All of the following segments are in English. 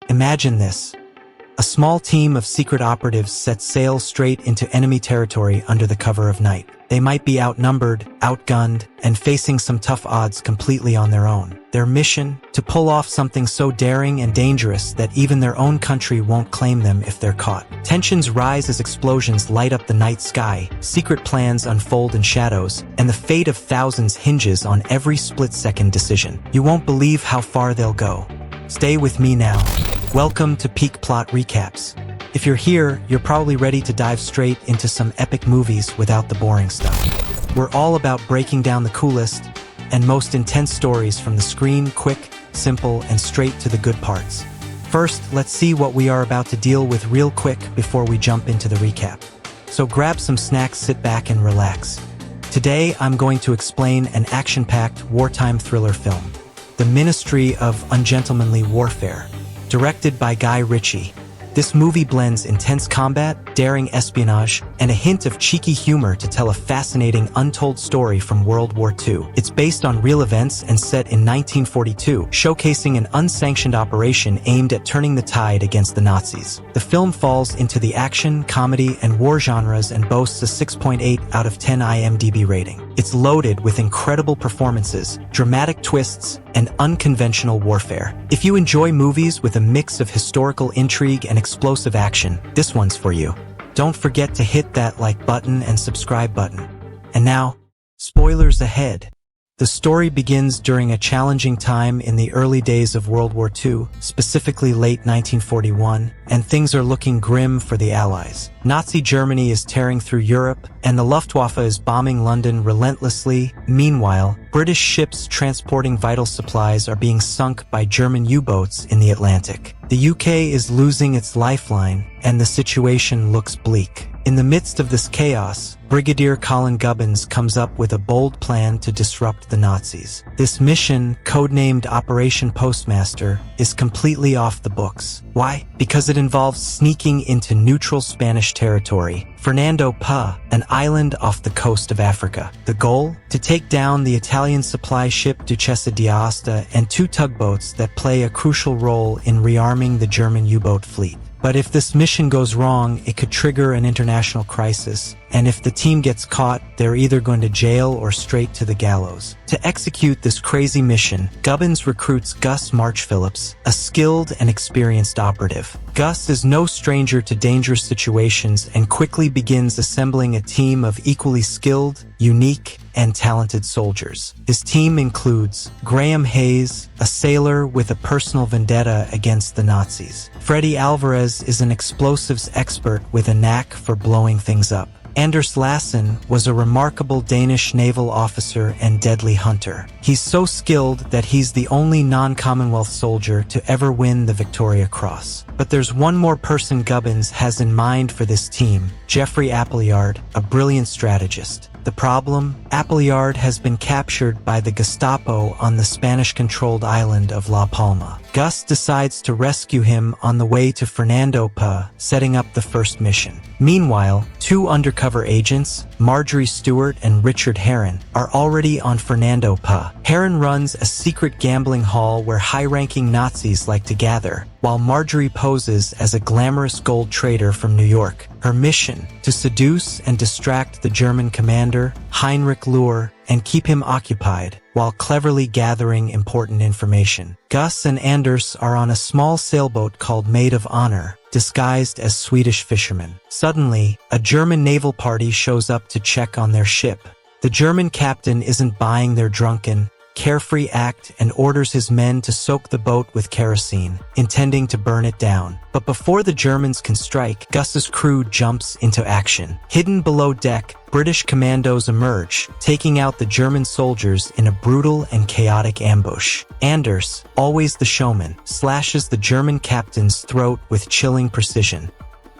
Imagine this. A small team of secret operatives sets sail straight into enemy territory under the cover of night. They might be outnumbered, outgunned, and facing some tough odds completely on their own. Their mission? To pull off something so daring and dangerous that even their own country won't claim them if they're caught. Tensions rise as explosions light up the night sky, secret plans unfold in shadows, and the fate of thousands hinges on every split-second decision. You won't believe how far they'll go. Stay with me now. Welcome to Peak Plot Recaps. If you're here, you're probably ready to dive straight into some epic movies without the boring stuff. We're all about breaking down the coolest and most intense stories from the screen, quick, simple, and straight to the good parts. First, let's see what we are about to deal with real quick before we jump into the recap. So grab some snacks, sit back, and relax. Today, I'm going to explain an action-packed wartime thriller film, The Ministry of Ungentlemanly Warfare, directed by Guy Ritchie. This movie blends intense combat, daring espionage, and a hint of cheeky humor to tell a fascinating, untold story from World War II. It's based on real events and set in 1942, showcasing an unsanctioned operation aimed at turning the tide against the Nazis. The film falls into the action, comedy, and war genres and boasts a 6.8 out of 10 IMDb rating. It's loaded with incredible performances, dramatic twists, and unconventional warfare. If you enjoy movies with a mix of historical intrigue and explosive action, this one's for you. Don't forget to hit that like button and subscribe button. And now, spoilers ahead. The story begins during a challenging time in the early days of World War II, specifically late 1941, and things are looking grim for the Allies. Nazi Germany is tearing through Europe, and the Luftwaffe is bombing London relentlessly. Meanwhile, British ships transporting vital supplies are being sunk by German U-boats in the Atlantic. The UK is losing its lifeline, and the situation looks bleak. In the midst of this chaos, Brigadier Colin Gubbins comes up with a bold plan to disrupt the Nazis. This mission, codenamed Operation Postmaster, is completely off the books. Why? Because it involves sneaking into neutral Spanish territory, Fernando Po, an island off the coast of Africa. The goal? To take down the Italian supply ship Duchessa d'Aosta and 2 tugboats that play a crucial role in rearming the German U-boat fleet. But if this mission goes wrong, it could trigger an international crisis, and if the team gets caught, they're either going to jail or straight to the gallows. To execute this crazy mission, Gubbins recruits Gus March-Phillips, a skilled and experienced operative. Gus is no stranger to dangerous situations and quickly begins assembling a team of equally skilled, unique, and talented soldiers. His team includes Graham Hayes, a sailor with a personal vendetta against the Nazis. Freddie Alvarez is an explosives expert with a knack for blowing things up. Anders Lassen was a remarkable Danish naval officer and deadly hunter. He's so skilled that he's the only non-Commonwealth soldier to ever win the Victoria Cross. But there's one more person Gubbins has in mind for this team, Jeffrey Appleyard, a brilliant strategist. The problem? Appleyard has been captured by the Gestapo on the Spanish-controlled island of La Palma. Gus decides to rescue him on the way to Fernando Po, setting up the first mission. Meanwhile, 2 undercover agents, Marjorie Stewart and Richard Herron, are already on Fernando Po. Herron runs a secret gambling hall where high-ranking Nazis like to gather, while Marjorie poses as a glamorous gold trader from New York. Her mission? To seduce and distract the German commander, Heinrich Löhr, and keep him occupied while cleverly gathering important information. Gus and Anders are on a small sailboat called Maid of Honor, disguised as Swedish fishermen. Suddenly, a German naval party shows up to check on their ship. The German captain isn't buying their drunken, carefree act and orders his men to soak the boat with kerosene, intending to burn it down. But before the Germans can strike, Gus's crew jumps into action. Hidden below deck, British commandos emerge, taking out the German soldiers in a brutal and chaotic ambush. Anders, always the showman, slashes the German captain's throat with chilling precision.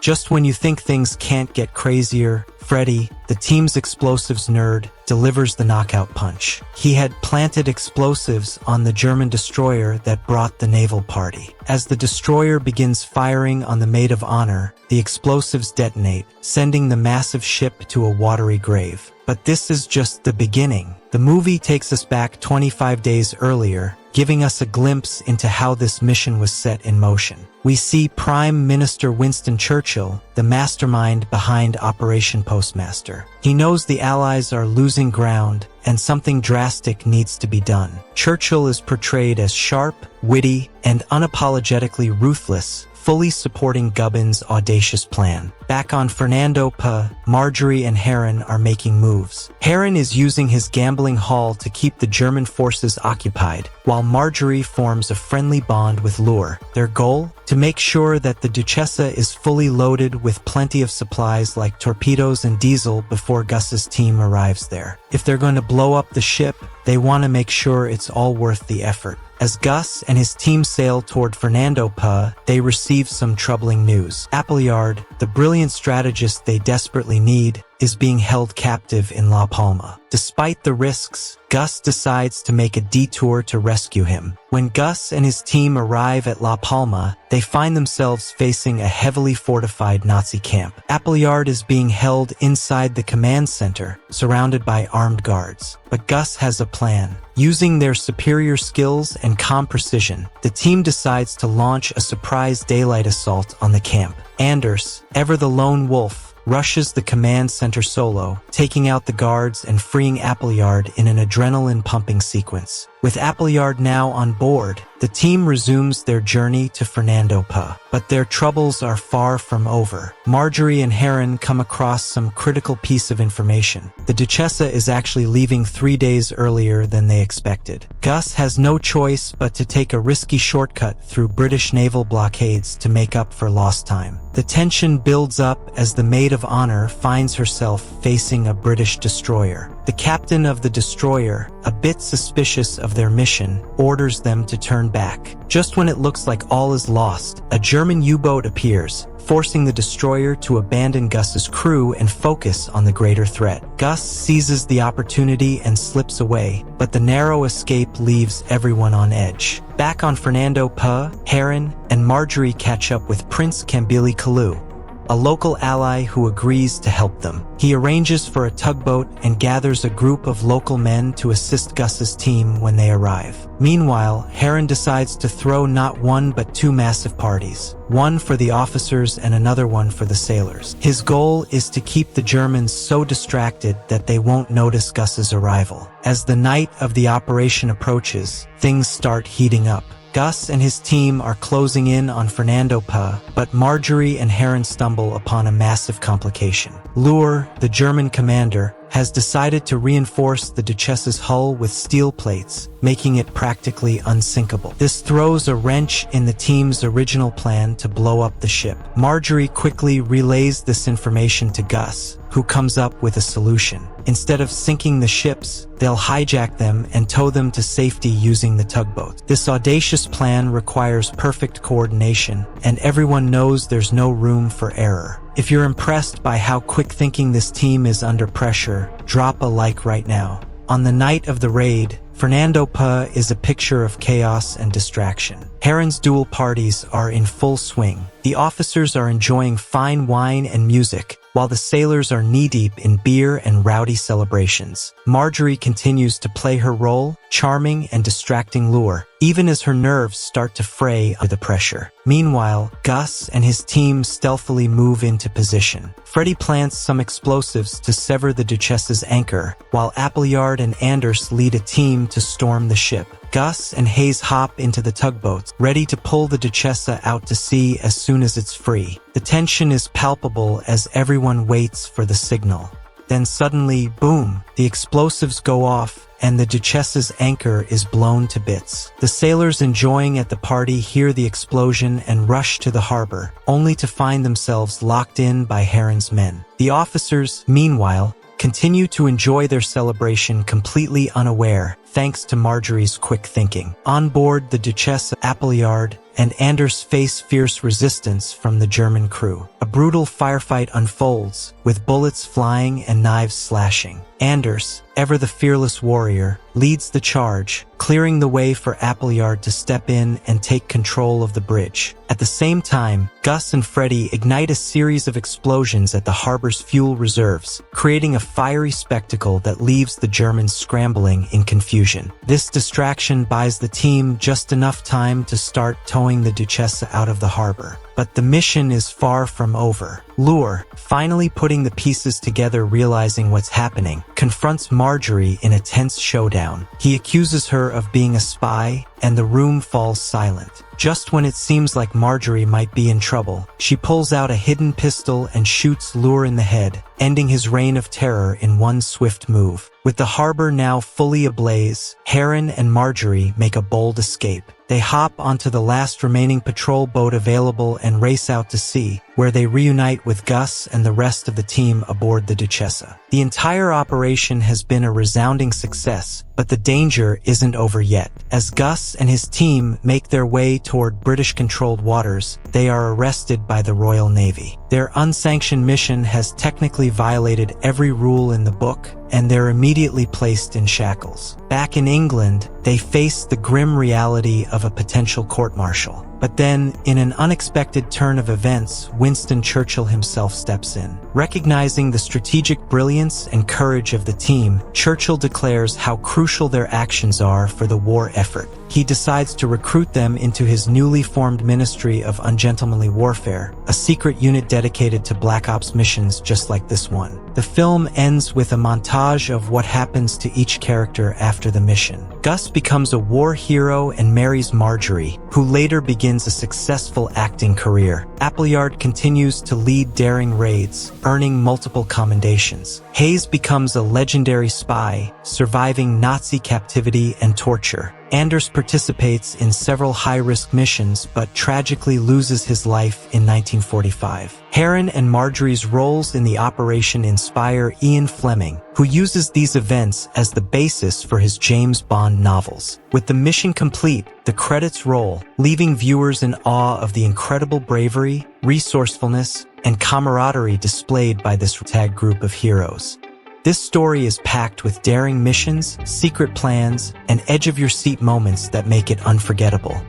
Just when you think things can't get crazier, Freddy, the team's explosives nerd, delivers the knockout punch. He had planted explosives on the German destroyer that brought the naval party. As the destroyer begins firing on the maid of honor, the explosives detonate, sending the massive ship to a watery grave. But this is just the beginning. The movie takes us back 25 days earlier, giving us a glimpse into how this mission was set in motion. We see Prime Minister Winston Churchill, the mastermind behind Operation Postmaster. He knows the Allies are losing ground and something drastic needs to be done. Churchill is portrayed as sharp, witty, and unapologetically ruthless, fully supporting Gubbin's audacious plan. Back on Fernando P., Marjorie and Heron are making moves. Heron is using his gambling haul to keep the German forces occupied, while Marjorie forms a friendly bond with Lure. Their goal? To make sure that the Duchessa is fully loaded with plenty of supplies like torpedoes and diesel before Gus's team arrives there. If they're going to blow up the ship, they want to make sure it's all worth the effort. As Gus and his team sail toward Fernando P., they receive some troubling news. Appleyard, the brilliant strategist they desperately need, is being held captive in La Palma. Despite the risks, Gus decides to make a detour to rescue him. When Gus and his team arrive at La Palma, they find themselves facing a heavily fortified Nazi camp. Appleyard is being held inside the command center, surrounded by armed guards. But Gus has a plan. Using their superior skills and calm precision, the team decides to launch a surprise daylight assault on the camp. Anders, ever the lone wolf, rushes the command center solo, taking out the guards and freeing Appleyard in an adrenaline-pumping sequence. With Appleyard now on board, the team resumes their journey to Fernando P. But their troubles are far from over. Marjorie and Heron come across some critical piece of information. The Duchessa is actually leaving 3 days earlier than they expected. Gus has no choice but to take a risky shortcut through British naval blockades to make up for lost time. The tension builds up as the maid of honor finds herself facing a British destroyer. The captain of the destroyer, a bit suspicious of their mission, orders them to turn back. Just when it looks like all is lost, a German U-boat appears, forcing the destroyer to abandon Gus's crew and focus on the greater threat. Gus seizes the opportunity and slips away, but the narrow escape leaves everyone on edge. Back on Fernando P., Heron and Marjorie catch up with Prince Kambili Kalu, a local ally who agrees to help them. He arranges for a tugboat and gathers a group of local men to assist Gus's team when they arrive. Meanwhile, Heron decides to throw not one but two massive parties, one for the officers and another one for the sailors. His goal is to keep the Germans so distracted that they won't notice Gus's arrival. As the night of the operation approaches, things start heating up. Gus and his team are closing in on Fernando P., but Marjorie and Heron stumble upon a massive complication. Lure, the German commander, has decided to reinforce the Duchessa's hull with steel plates, making it practically unsinkable. This throws a wrench in the team's original plan to blow up the ship. Marjorie quickly relays this information to Gus, who comes up with a solution. Instead of sinking the ships, they'll hijack them and tow them to safety using the tugboat. This audacious plan requires perfect coordination, and everyone knows there's no room for error. If you're impressed by how quick-thinking this team is under pressure, drop a like right now. On the night of the raid, Fernando P. is a picture of chaos and distraction. Heron's duel parties are in full swing. The officers are enjoying fine wine and music, while the sailors are knee-deep in beer and rowdy celebrations. Marjorie continues to play her role, charming and distracting Lure, even as her nerves start to fray under the pressure. Meanwhile, Gus and his team stealthily move into position. Freddy plants some explosives to sever the Duchessa's anchor, while Appleyard and Anders lead a team to storm the ship. Gus and Hayes hop into the tugboats, ready to pull the Duchessa out to sea as soon as it's free. The tension is palpable as everyone waits for the signal. Then suddenly, boom, the explosives go off, and the Duchessa's anchor is blown to bits. The sailors enjoying at the party hear the explosion and rush to the harbor, only to find themselves locked in by Heron's men. The officers, meanwhile, continue to enjoy their celebration completely unaware, thanks to Marjorie's quick thinking. On board, the Duchess Appleyard and Anders face fierce resistance from the German crew. A brutal firefight unfolds, with bullets flying and knives slashing. Anders, ever the fearless warrior, leads the charge, clearing the way for Appleyard to step in and take control of the bridge. At the same time, Gus and Freddy ignite a series of explosions at the harbor's fuel reserves, creating a fiery spectacle that leaves the Germans scrambling in confusion. This distraction buys the team just enough time to start towing the Duchessa out of the harbor. But the mission is far from over. Lure, finally putting the pieces together, realizing what's happening, confronts Marjorie in a tense showdown. He accuses her of being a spy, and the room falls silent. Just when it seems like Marjorie might be in trouble, she pulls out a hidden pistol and shoots Lure in the head, ending his reign of terror in one swift move. With the harbor now fully ablaze, Heron and Marjorie make a bold escape. They hop onto the last remaining patrol boat available and race out to sea, where they reunite with Gus and the rest of the team aboard the Duchessa. The entire operation has been a resounding success, but the danger isn't over yet. As Gus and his team make their way toward British-controlled waters, they are arrested by the Royal Navy. Their unsanctioned mission has technically violated every rule in the book, and they're immediately placed in shackles. Back in England, they face the grim reality of a potential court-martial. But then, in an unexpected turn of events, Winston Churchill himself steps in. Recognizing the strategic brilliance and courage of the team, Churchill declares how crucial their actions are for the war effort. He decides to recruit them into his newly formed Ministry of Ungentlemanly Warfare, a secret unit dedicated to Black Ops missions just like this one. The film ends with a montage of what happens to each character after the mission. Gus becomes a war hero and marries Marjorie, who later begins a successful acting career. Appleyard continues to lead daring raids, earning multiple commendations. Hayes becomes a legendary spy, surviving Nazi captivity and torture. Anders participates in several high-risk missions but tragically loses his life in 1945. Heron and Marjorie's roles in the operation inspire Ian Fleming, who uses these events as the basis for his James Bond novels. With the mission complete, the credits roll, leaving viewers in awe of the incredible bravery, resourcefulness, and camaraderie displayed by this ragtag group of heroes. This story is packed with daring missions, secret plans, and edge-of-your-seat moments that make it unforgettable.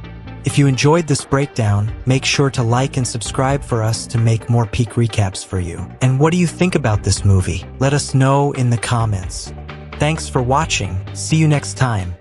If you enjoyed this breakdown, make sure to like and subscribe for us to make more peak recaps for you. And what do you think about this movie? Let us know in the comments. Thanks for watching. See you next time.